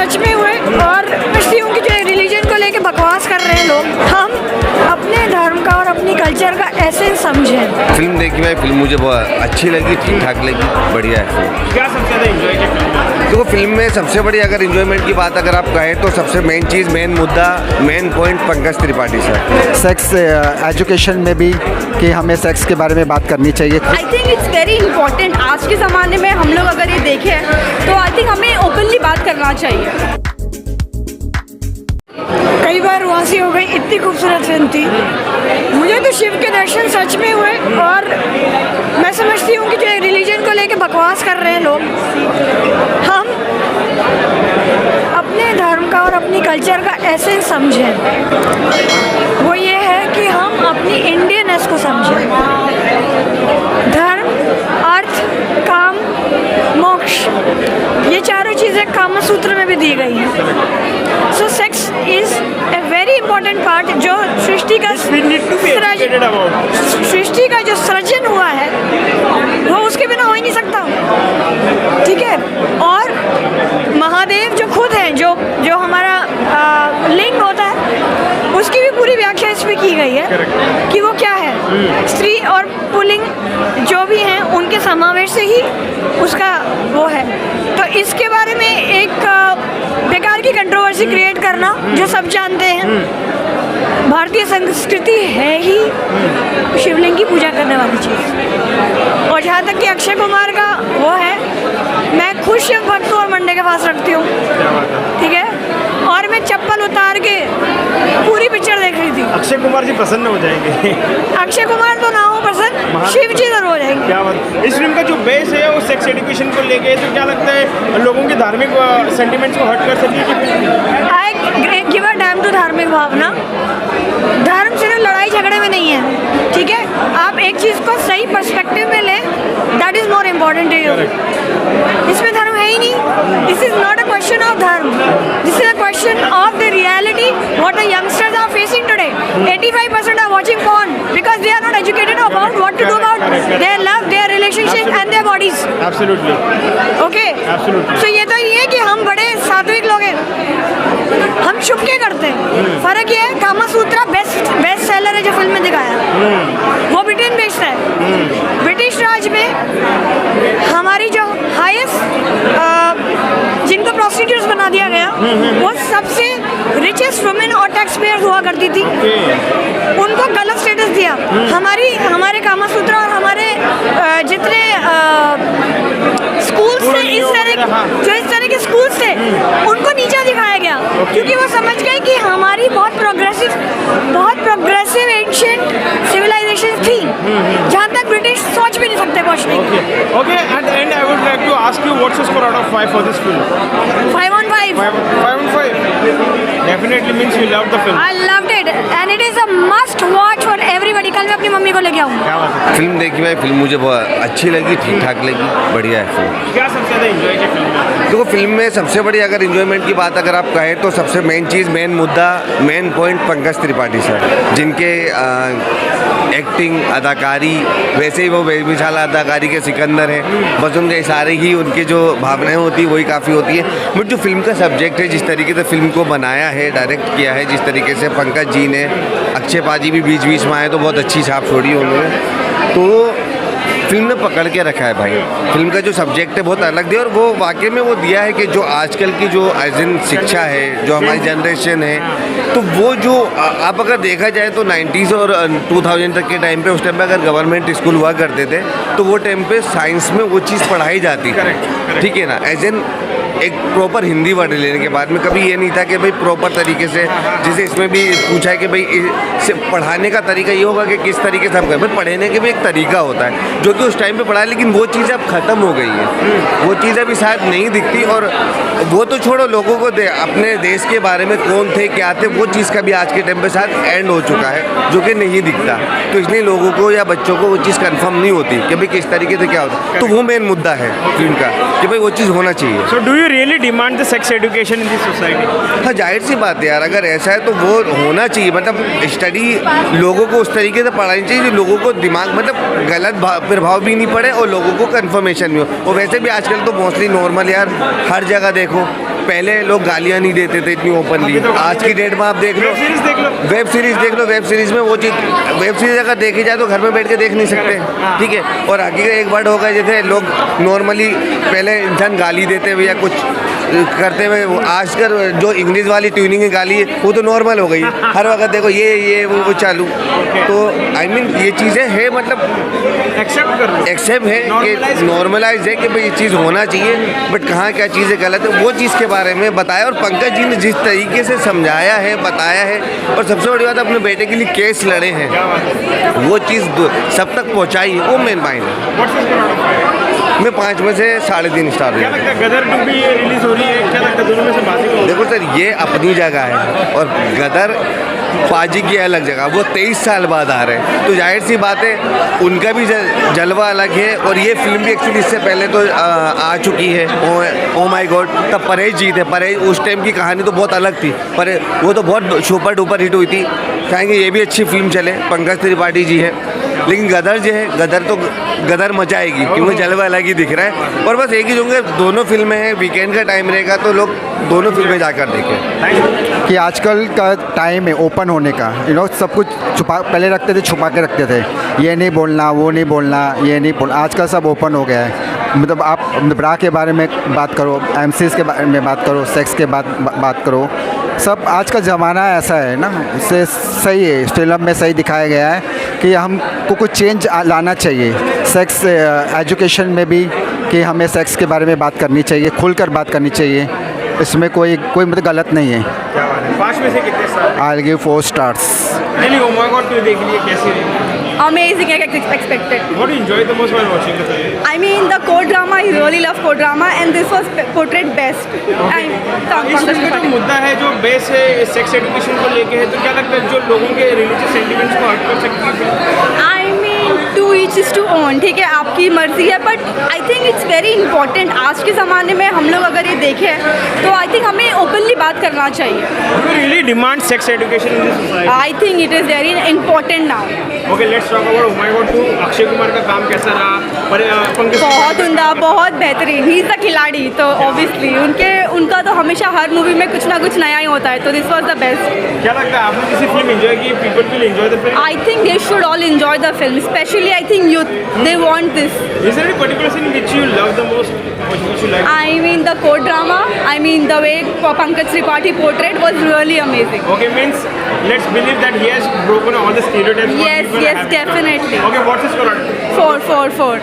सच में हुए और समझती हूँ कि जो रिलीजन को लेके बकवास कर रहे हैं लोग, हम अपने धर्म का और अपनी कल्चर का एसेंस समझें। फिल्म देखी मैं, फिल्म मुझे बहुत अच्छी लगी, ठीक ठाक लगी, बढ़िया है। क्या सबसे ज़्यादा एंजॉय किया? देखो फिल्म में सबसे बड़ी अगर इन्जॉयमेंट की बात अगर आप कहें तो सबसे मेन चीज़, मेन मुद्दा, main point Pankaj Tripathi sir. Sex education में भी कि हमें सेक्स के बारे में बात करनी चाहिए। I think it's very important. आज के ज़माने में हम लोग अगर ये देखें तो आई थिंक हमें ओपनली बात करना चाहिए। कई बार रुआसी हो गई, इतनी खूबसूरत फिल्म थी। मुझे तो शिव के दर्शन सच में हुए और मैं समझती हूँ कि जो रिलीजन को लेके बकवास कर रहे हैं लोग, हम अपने धर्म का और अपनी कल्चर का एसेंस समझें। वो ये है कि हम अपनी इंडियननेस को समझें। धर्म, अर्थ, काम, मोक्ष, ये चारों चीज़ें कामा सूत्र में भी दी गई हैं। So sex is a very important part जो सृष्टि का सृजन हुआ है, वो उसके बिना हो ही नहीं सकता। ठीक है। और महादेव जो खुद हैं, जो हमारा लिंग होता है, उसकी भी पूरी व्याख्या इसमें की गई है कि वो क्या है। स्त्री और पुल्लिंग जो भी हैं उनके समावेश से ही उसका वो है। तो इसके बारे में एक बेकार की कंट्रोवर्सी क्रिएट करना, जो सब जानते हैं भारतीय संस्कृति है ही शिवलिंग की पूजा करने वाली चीज़। और जहाँ तक कि अक्षय कुमार का वो है, मैं खुद शिव भक्त और मंडे के पास रखती हूँ। ठीक है। और मैं चप्पल उतार के पूरी पिक्चर देख रही थी। अक्षय कुमार जी प्रसन्न हो जाएंगे। अक्षय कुमार तो ना हो पसंद, शिव जी जरूर हो जाएंगे। क्या बात। इस फिल्म का जो बेस है वो सेक्स एजुकेशन को लेके, तो क्या लगता है लोगों के धार्मिक सेंटिमेंट्स को हट कर सकती है? I give a damn to धार्मिक भावना। धर्म सिर्फ लड़ाई झगड़े में नहीं है। ठीक है। आप एक चीज़ को सही पर्सपेक्टिव में लें, that is more important to you. इसमें धर्म है ही नहीं। This is not a question of dharma, this is a question of the reality what the youngsters are facing today. 85% are watching porn because they are not educated about what to do about their love, their relationship and their bodies. Absolutely. Okay. Absolutely. So ये तो ये है कि हम बड़े सात्विक लोग हैं, हम छुप के करते हैं। फर्क ये है, कामा सूत्रा बेस्ट सेलर है जो फिल्म में दिखाया, वो ब्रिटेन बेचता है। ब्रिटिश राज में हमारी जो हाईएस्ट जिनको प्रोस्टिट्यूट्स बना दिया गया, वो सबसे रिचेस्ट वुमेन और टैक्स पेयर हुआ करती थी, उनको गलत स्टेटस दिया। हमारे कामा सूत्रा और हमारे जितने स्कूल्स थे, इस तरह के स्कूल्स थे, उनको नीचा दिखाया गया क्योंकि वो समझ गए कि हमारी बहुत प्रोग्रेसिव एंशिएंट सिविलाइजेशन थी जहाँ तक ब्रिटिश सोच भी नहीं सकते पहुँचने की। Okay, at the end I would like to ask you what's your score out of 5 for this film? 5 on 5. 5 on 5. Definitely means you loved the film. I loved it and it is a must watch for everybody. कल मैं अपनी mummy को लेके आऊँगा। क्या बात है। Film देखी मैं, फिल्म मुझे बहुत अच्छी लगी, ठीक ठाक लगी, बढ़िया है फिल्म। क्या सबसे ज़्यादा एंजॉय किया फिल्म में? देखो फिल्म में सबसे बड़ी अगर इन्जॉयमेंट की बात अगर आप कहें तो सबसे मेन चीज़, मेन मुद्दा, main point Pankaj Tripathi sir, जिनके एक्टिंग, अदाकारी, वैसे ही वो बेमिसाल अदाकारी के सिकंदर हैं। बस उनके इशारे ही उनकी जो भावनाएं होती है वही काफ़ी होती है। बट जो फिल्म का सब्जेक्ट है, जिस तरीके से फिल्म को बनाया है, डायरेक्ट किया है, जिस तरीके से पंकज जी ने, अक्षय पाजी भी बीच बीच में आए तो बहुत अच्छी छाप छोड़ी उन्होंने। तो फिल्म ने पकड़ के रखा है भाई। फिल्म का जो सब्जेक्ट है बहुत अलग दिया और वो वाकई में वो दिया है कि जो आजकल की जो एज इन शिक्षा है, जो हमारी जनरेशन है, तो वो जो आप अगर देखा जाए तो 90s और 2000 तक के टाइम पे, उस टाइम पे अगर गवर्नमेंट स्कूल हुआ करते थे तो वो टाइम पे साइंस में वो चीज़ पढ़ाई जाती थी। ठीक है ना। एज इन एक प्रॉपर हिंदी वर्ड लेने के बाद में कभी ये नहीं था कि भाई प्रॉपर तरीके से, जैसे इसमें भी पूछा है कि भाई इसे पढ़ाने का तरीका ये होगा कि किस तरीके से हम करें। भाई पढ़ने के भी एक तरीका होता है जो कि उस टाइम पे पढ़ा, लेकिन वो चीज़ अब ख़त्म हो गई है। वो चीज़ अभी शायद नहीं दिखती। और वो तो छोड़ो, लोगों को अपने देश के बारे में कौन थे, क्या थे, वो चीज़ का भी आज के टाइम पे शायद एंड हो चुका है, जो कि नहीं दिखता। तो इसलिए लोगों को या बच्चों को वो चीज़ कंफर्म नहीं होती कि भाई किस तरीके से क्या होता। तो वो मेन मुद्दा है फिल्म का कि भाई वो चीज़ होना चाहिए। So do you really demand the sex education in this society? हाँ, जाहिर सी बात है यार, अगर ऐसा है तो वो होना चाहिए। मतलब स्टडी लोगों को उस तरीके से पढ़ानी चाहिए जो लोगों को दिमाग, मतलब गलत प्रभाव भी नहीं पड़े और लोगों को कन्फर्मेशन भी हो। और वैसे भी आजकल तो मोस्टली नॉर्मल यार, हर जगह देखो पहले लोग गालियाँ नहीं देते थे इतनी ओपनली, आज की डेट में आप देख लो, वेब सीरीज देख लो। वेब सीरीज देख लो, वेब सीरीज में वो चीज़, वेब सीरीज अगर देखी जाए तो घर में बैठ के देख नहीं सकते, ठीक है। और आगे का एक वर्ड होगा, जैसे लोग नॉर्मली पहले इंसान गाली देते हुए या कुछ करते हुए, आजकल जो इंग्लिश वाली ट्यूनिंग की गाली है वो तो नॉर्मल हो गई है, हर वक्त देखो ये वो चालू। तो आई मीन ये चीज़ें है, मतलब एक्सेप्ट कर लो, एक्सेप्ट है Normalize कि नॉर्मलाइज है कि भाई ये चीज़ होना चाहिए, बट कहाँ क्या चीज़ें गलत है वो चीज़ के बारे में बताया। और पंकज जी ने जिस तरीके से समझाया है, बताया है, और सबसे बड़ी बात अपने बेटे के लिए केस लड़े हैं, वो चीज़ सब तक पहुँचाई है, वो मेन पॉइंट है। What's your score out of 5? मैं 5 में से 3.5 स्टार क्या दूँ। लगता है गदर 2 भी रिलीज हो रही है, क्या लगता है दोनों में से बातें कौन? देखो सर, ये अपनी जगह है और गदर पाजी की अलग जगह, वो 23 साल बाद आ रहे हैं, तो जाहिर सी बात है उनका भी जलवा अलग है। और ये फिल्म भी एक्चुअली इससे पहले तो आ चुकी है, ओ माय गॉड, तब परहेज जी थे, परहेज उस टाइम की कहानी तो बहुत अलग थी, पर वो तो बहुत सुपर डुपर हिट हुई थी। चाहेंगे ये भी अच्छी फिल्म चले, पंकज त्रिपाठी जी है, लेकिन गदर जो है, गदर तो गदर मचाएगी क्योंकि जलवा अलग ही दिख रहा है। और बस एक ही दूंगे, दोनों फिल्में हैं, वीकेंड का टाइम रहेगा तो लोग दोनों फिल्में जाकर देखें। कि आजकल का टाइम है ओपन होने का, सब कुछ छुपा, पहले रखते थे, छुपा के रखते थे, ये नहीं बोलना, वो नहीं बोलना, ये नहीं बोलना, आजकल सब ओपन हो गया है। मतलब आप ब्रा के बारे में बात करो, एमसीज के बारे में बात करो, सेक्स के बात करो, सब आज का ज़माना ऐसा है ना, इससे सही है, इस फिल्म में सही दिखाया गया है कि हमको कुछ चेंज लाना चाहिए सेक्स एजुकेशन में भी, कि हमें सेक्स के बारे में बात करनी चाहिए, खुलकर बात करनी चाहिए, इसमें कोई मतलब गलत नहीं है। क्या बात है, 5 में से कितने star? I give 4 stars. Really oh my God, देख लिए कैसी रही? Amazing, expected. What do you enjoy the most while watching the film? I mean, the court drama, I really love court drama, and this was portrayed best. इस film का जो मुद्दा है, जो बेस है सेक्स एजुकेशन को लेके है, तो क्या लगता है जो लोगों के रिलीजियस सेंटिमेंट्स को हर्ट कर सकती है film? I mean, to each is to own, ठीक है, आपकी मर्जी है, but I think it's very important. आज के ज़माने में हम लोग अगर ये देखें तो आई थिंक हमें ओपनली बात करना चाहिए। Do you really demand sex education in this society? I think it is very important now. Okay, let's talk about Oh My God 2. Akshay Kumar का काम कैसा रहा? पंकज बहुत उमदा, बहुत बेहतरीन, ही इज़ द खिलाड़ी, तो ऑब्वियसली उनका तो हमेशा हर मूवी में कुछ ना कुछ नया ही होता है, तो दिस वॉज द बेस्ट। क्या लगता है आपने किसी फिल्म एंजॉय की? People will enjoy the film? I think they should all enjoy the film, especially I think youth, they want this. Is there any particular scene which you love the most, which you like? I mean the court drama, I mean the way Pankaj Tripathi portrayed was really amazing. Okay, means let's believe that he has broken all the stereotypes. what Yes, people yes, have. definitely. Okay, what's his score? 4.